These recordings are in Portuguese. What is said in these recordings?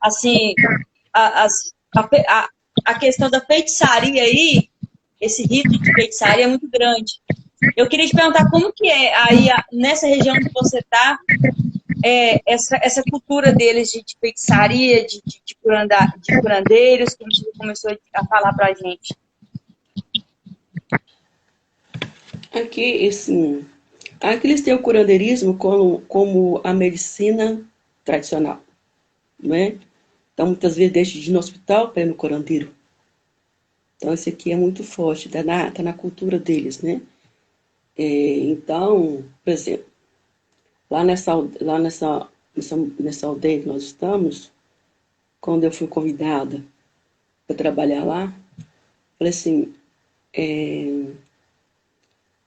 assim, a questão da feitiçaria aí, esse rito de feitiçaria é muito grande. Eu queria te perguntar como que é aí, nessa região que você está, essa cultura deles de feitiçaria, de curandeiros, que você começou a falar pra gente. Aqui, assim, aqui eles têm o curandeirismo como a medicina tradicional, não é? Então, muitas vezes deixa de ir no hospital para ir no curandeiro. Então, isso aqui é muito forte, tá na cultura deles, né? Então, por exemplo, nessa aldeia que nós estamos, quando eu fui convidada para trabalhar lá, falei assim,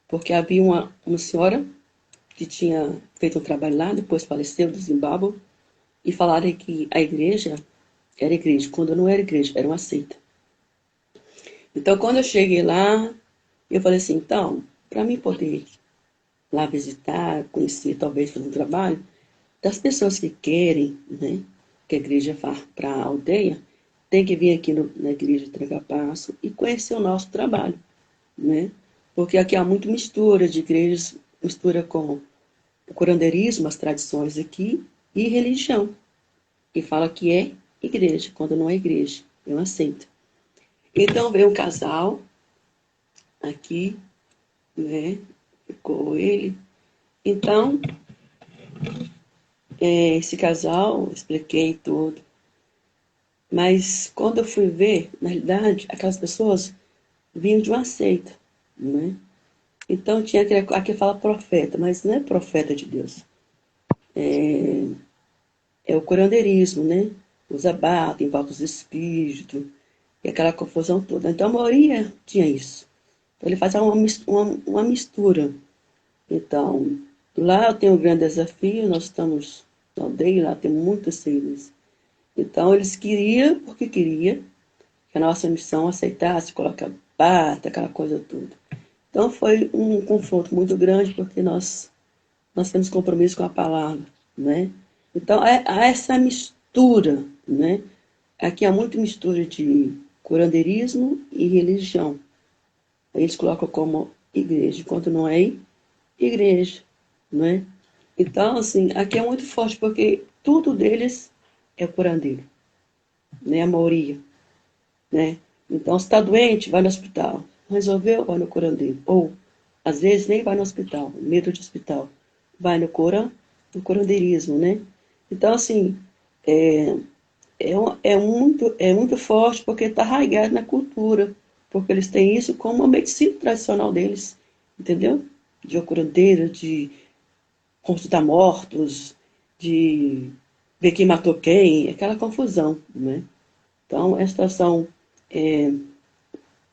porque havia uma senhora que tinha feito um trabalho lá, depois faleceu do Zimbábue, e falaram que a igreja era igreja, quando não era igreja, era uma seita. Então, quando eu cheguei lá, eu falei assim, então, para mim poder ir lá visitar, conhecer, talvez fazer um trabalho, das pessoas que querem, né, que a igreja vá para a aldeia, tem que vir aqui na igreja de Tranca-Passo e conhecer o nosso trabalho, né? Porque aqui há muita mistura de igrejas, mistura com o curandeirismo, as tradições aqui, e religião, que fala que é igreja, quando não é igreja, eu aceito. Então veio um casal aqui, né? Ficou ele. Então, esse casal, expliquei tudo. Mas quando eu fui ver, na realidade, aquelas pessoas vinham de uma seita, né? Então tinha aqui fala profeta, mas não é profeta de Deus. É o curandeirismo, né? Usa bata, invoca os espíritos, e aquela confusão toda. Então a maioria tinha isso. Então ele fazia uma mistura. Então, lá eu tenho um grande desafio, nós estamos na aldeia, lá tem muitos seres. Então eles queriam, porque queria, que a nossa missão aceitasse, colocar bata, aquela coisa toda. Então foi um confronto muito grande, porque nós temos compromisso com a palavra, né? Então há essa mistura, né? Aqui há muita mistura de curandeirismo e religião. Eles colocam como igreja, enquanto não é igreja, né? Então, assim, aqui é muito forte, porque tudo deles é curandeiro, né? A maioria, né? Então, se está doente, vai no hospital. Resolveu, vai no curandeiro. Ou, às vezes, nem vai no hospital, medo de hospital. Vai no curandeirismo, né? Então, assim, é, é muito forte porque está arraigado na cultura, porque eles têm isso como uma medicina tradicional deles, entendeu? De curandeiro, de consultar mortos, de ver quem matou quem, aquela confusão, né? Então, é uma situação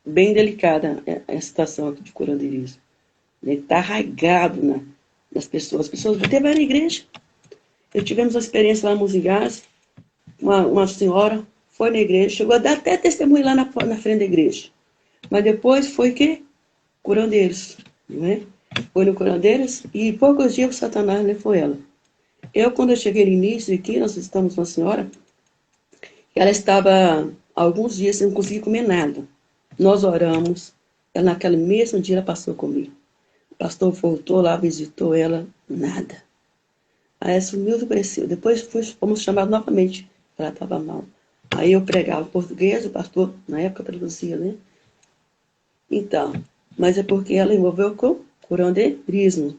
bem delicada, a situação aqui de curandeirismo. Ele está arraigado nas pessoas. As pessoas até vai na igreja. Eu tivemos uma experiência lá em Muzingás, uma senhora foi na igreja, chegou a dar até testemunho lá na frente da igreja. Mas depois foi que? Curandeiros, né? Foi no curandeiros e poucos dias o Satanás levou ela. Quando eu cheguei no início aqui, nós estamos com uma senhora, ela estava há alguns dias sem conseguir comer nada. Nós oramos, ela, naquele mesmo dia ela passou comigo. O pastor voltou lá, visitou ela, nada. Aí ela sumiu do Brasil. Depois fomos chamados novamente, ela estava mal. Aí eu pregava português, o pastor, na época, traduzia, né? Então, mas é porque ela envolveu com curandeirismo.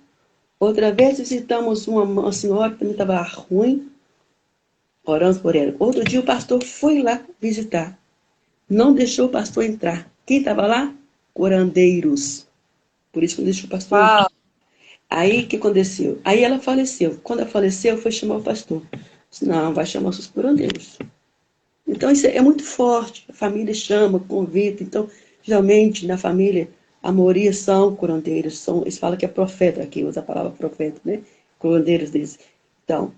Outra vez visitamos uma senhora que também estava ruim, oramos por ela. Outro dia o pastor foi lá visitar. Não deixou o pastor entrar. Quem estava lá? Curandeiros. Por isso que não deixou o pastor entrar. Uau. Aí o que aconteceu? Aí ela faleceu. Quando ela faleceu, foi chamar o pastor. Disse, não, vai chamar os seus curandeiros. Então isso é muito forte. A família chama, convida. Então, geralmente, na família, a maioria são curandeiros. Eles falam que é profeta, aqui usa a palavra profeta, né? Curandeiros deles. Então,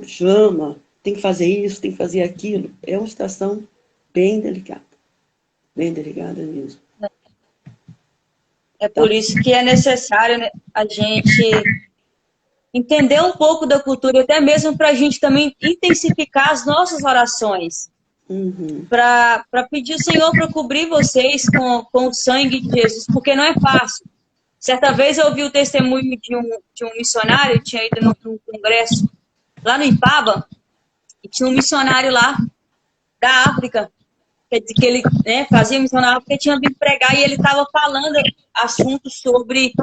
chama, tem que fazer isso, tem que fazer aquilo. É uma situação bem delicada mesmo. É Então, por isso que é necessário, né, a gente entender um pouco da cultura, até mesmo para a gente também intensificar as nossas orações. Para pedir ao Senhor para cobrir vocês com o sangue de Jesus, porque não é fácil. Certa vez eu ouvi o testemunho de um missionário, tinha ido num congresso lá no Ipaba, e tinha um missionário lá da África, que ele, né, fazia missão na África, tinha vindo pregar e ele estava falando assuntos sobre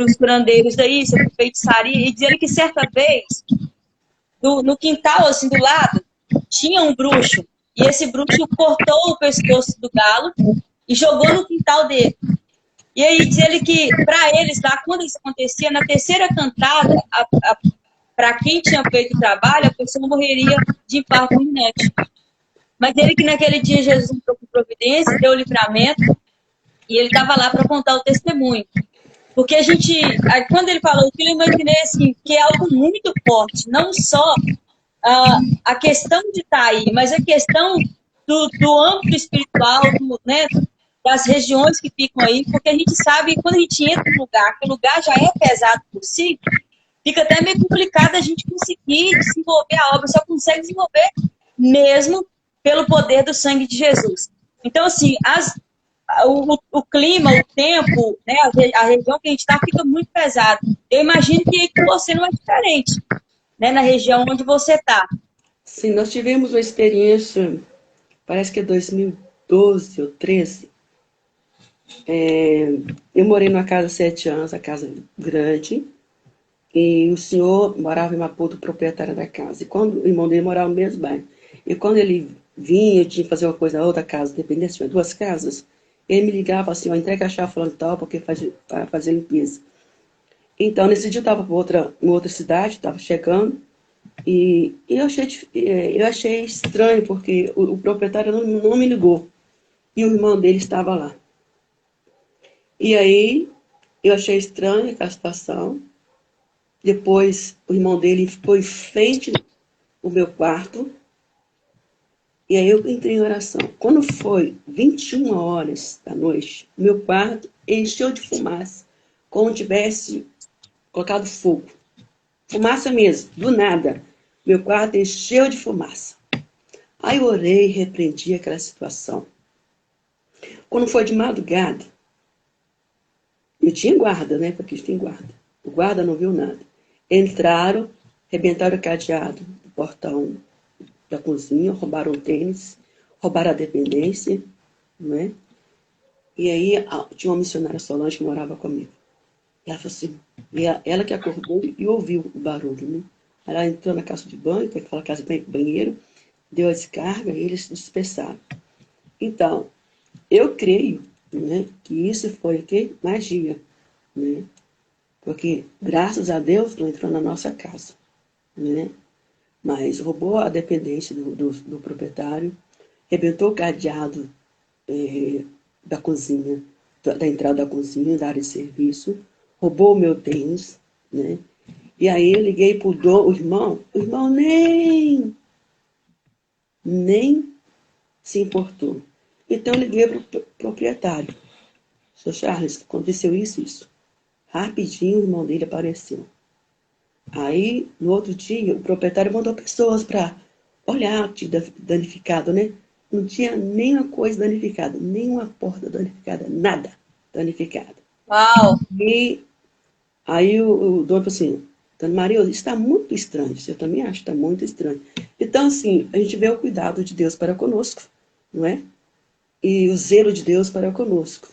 os curandeiros daí, sobre feitiçaria, e dizendo que certa vez, no quintal, assim, do lado, tinha um bruxo, e esse bruxo cortou o pescoço do galo e jogou no quintal dele. E aí diz ele que, para eles lá, quando isso acontecia, na terceira cantada, para quem tinha feito o trabalho, a pessoa morreria de infarto fulminante. Mas ele que naquele dia Jesus entrou com providência, deu livramento, e ele estava lá para contar o testemunho. Porque a gente, quando ele falou aquilo, eu imaginei assim, que é algo muito forte, não só a questão de estar aí, mas a questão do âmbito espiritual, né, das regiões que ficam aí, porque a gente sabe que quando a gente entra no lugar, que o lugar já é pesado por si, fica até meio complicado a gente conseguir desenvolver a obra, só consegue desenvolver mesmo pelo poder do sangue de Jesus. Então, assim, o clima, o tempo, né, a região que a gente está fica muito pesado. Eu imagino que você não é diferente, né, na região onde você está. Sim, nós tivemos uma experiência, parece que é 2012 ou 13. Eu morei numa casa há 7 anos, a casa grande, e o senhor morava em Maputo, proprietário da casa. E quando o irmão dele morava no mesmo bairro. E quando ele vinha, tinha que fazer uma coisa na outra casa, dependendo, tinha 2 casas, ele me ligava assim, entrega a chave falando tal, porque para fazer limpeza. Então, nesse dia eu estava em outra cidade, estava chegando, e eu achei estranho, porque o proprietário não me ligou. E o irmão dele estava lá. E aí, eu achei estranha aquela situação. Depois, o irmão dele ficou em frente ao meu quarto. E aí eu entrei em oração. Quando foi 21 horas da noite, meu quarto encheu de fumaça, como tivesse colocado fogo. Fumaça mesmo, do nada. Meu quarto encheu de fumaça. Aí eu orei e repreendi aquela situação. Quando foi de madrugada, eu tinha guarda, né? Porque tem guarda. O guarda não viu nada. Entraram, arrebentaram o cadeado do portão da cozinha, roubaram o tênis, roubaram a dependência, não é? E aí tinha uma missionária Solange que morava comigo. E ela falou assim, ela que acordou e ouviu o barulho, né? Ela entrou na casa de banho, que é aquela casa de banheiro, deu a descarga e eles se dispersaram. Então, eu creio, né, que isso foi o quê? Magia, né? Porque, graças a Deus, não entrou na nossa casa, né? Mas roubou a dependência do proprietário, arrebentou o cadeado da cozinha, da entrada da cozinha, da área de serviço, roubou o meu tênis, né? E aí eu liguei para o irmão nem se importou. Então eu liguei para o proprietário. Seu Charles, aconteceu isso. Rapidinho o irmão dele apareceu. Aí, no outro dia, o proprietário mandou pessoas para olhar o que tinha danificado, né? Não tinha nenhuma coisa danificada, nenhuma porta danificada, nada danificado. Uau! E aí o dono falou assim, Dona Maria, isso está muito estranho. Eu também acho que está muito estranho. Então, assim, a gente vê o cuidado de Deus para conosco, não é? E o zelo de Deus para conosco.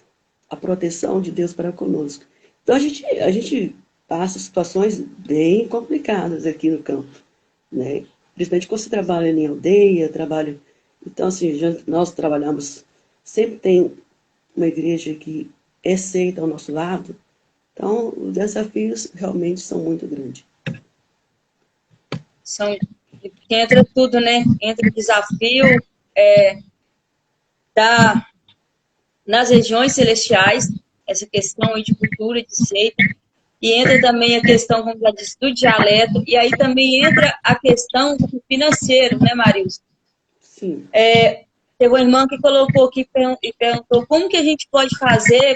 A proteção de Deus para conosco. Então, a gente passa situações bem complicadas aqui no campo, né? Principalmente quando você trabalha em aldeia, Então, assim, nós trabalhamos... Sempre tem uma igreja que aceita ao nosso lado. Então, os desafios realmente são muito grandes. Entra tudo, né? Entra o desafio nas regiões celestiais, essa questão aí de cultura, de seita, e entra também a questão, como já disse, do dialeto, e aí também entra a questão do financeiro, né, Marilson? Sim. Teve uma irmã que colocou aqui e perguntou como que a gente pode fazer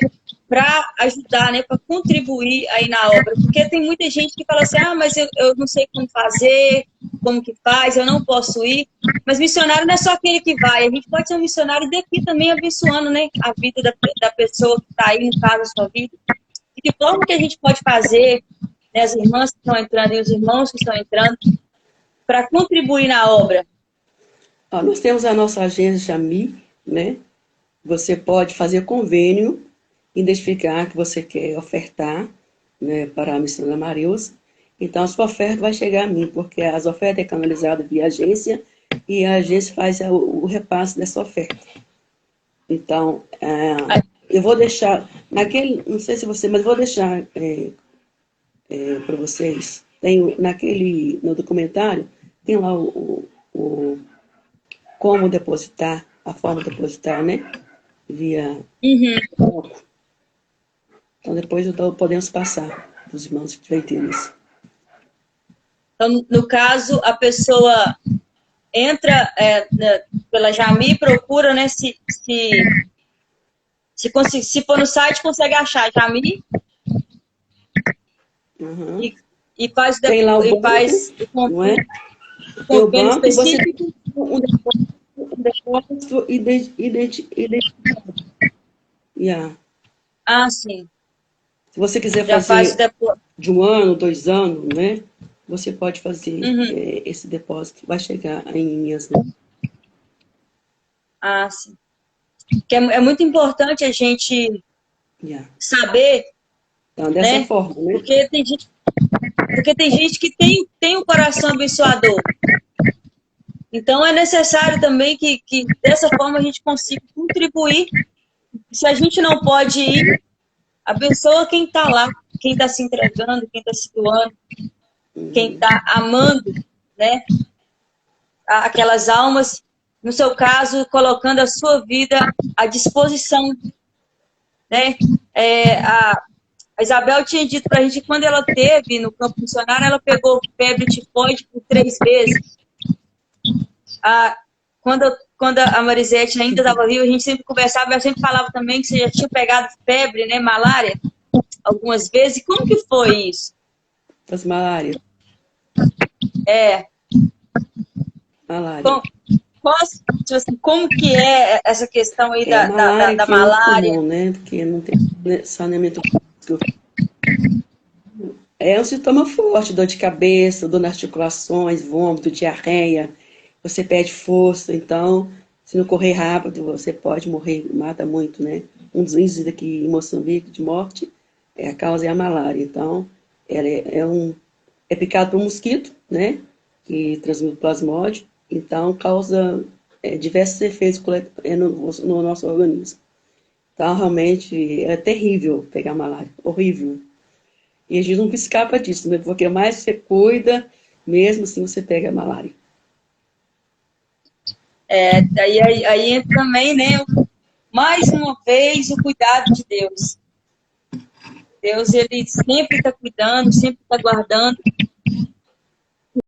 para ajudar, né, para contribuir aí na obra, porque tem muita gente que fala assim, mas eu não sei como fazer, como que faz, eu não posso ir, mas missionário não é só aquele que vai, a gente pode ser um missionário daqui também abençoando, né, a vida da pessoa que está aí, no caso, a sua vida, de que forma que a gente pode fazer, né, as irmãs que estão entrando e os irmãos que estão entrando, para contribuir na obra. Nós temos a nossa agência Jami, né? Você pode fazer convênio, identificar que você quer ofertar, né, para a Missão da Marilza. Então, a sua oferta vai chegar a mim, porque as ofertas é canalizadas via agência e a agência faz o repasse dessa oferta. Então, eu vou deixar, não sei se você, mas vou deixar para vocês, no documentário, tem lá como depositar, a forma de depositar, né? Via banco. Então, depois podemos passar para os irmãos que tiverem interesse. Então, no caso, a pessoa entra pela Jami, procura, né? Se for no site, consegue achar Jami. E faz tem lá o banco, faz não é? o convênio específico. Um depósito identificado. Sim. Se você quiser fazer de 1 ano, 2 anos, né? Você pode fazer esse depósito. Vai chegar em minhas mãos. Sim. Que é muito importante a gente saber, então, dessa né? forma, né? Porque tem gente que tem um coração abençoador. Então, é necessário também que dessa forma a gente consiga contribuir. Se a gente não pode ir, abençoa quem está lá, quem está se entregando, quem está se doando, quem está amando, né? Aquelas almas, no seu caso, colocando a sua vida à disposição, né? A Isabel tinha dito para a gente que quando ela teve no campo missionário, ela pegou febre tifoide por 3 vezes. Quando a Marisete ainda estava viva, a gente sempre conversava, ela sempre falava também que você já tinha pegado febre, né, malária, algumas vezes. E como que foi isso? As malárias. Malária. Como que é essa questão aí da malária? É comum, né? Porque não tem saneamento básico. É um sintoma forte, dor de cabeça, dor nas articulações, vômito, diarreia. Você perde força, então, se não correr rápido, você pode morrer, mata muito, né? Um dos índices aqui em Moçambique de morte, a causa é a malária. Então, ela é picado por um mosquito, né? Que transmite plasmódio, então causa diversos efeitos no nosso organismo. Então, realmente, é terrível pegar malária, horrível. E a gente nunca escapa disso, né? Porque mais você cuida, mesmo assim você pega a malária. Aí entra também, né, mais uma vez, o cuidado de Deus. Deus, ele sempre está cuidando, sempre está guardando.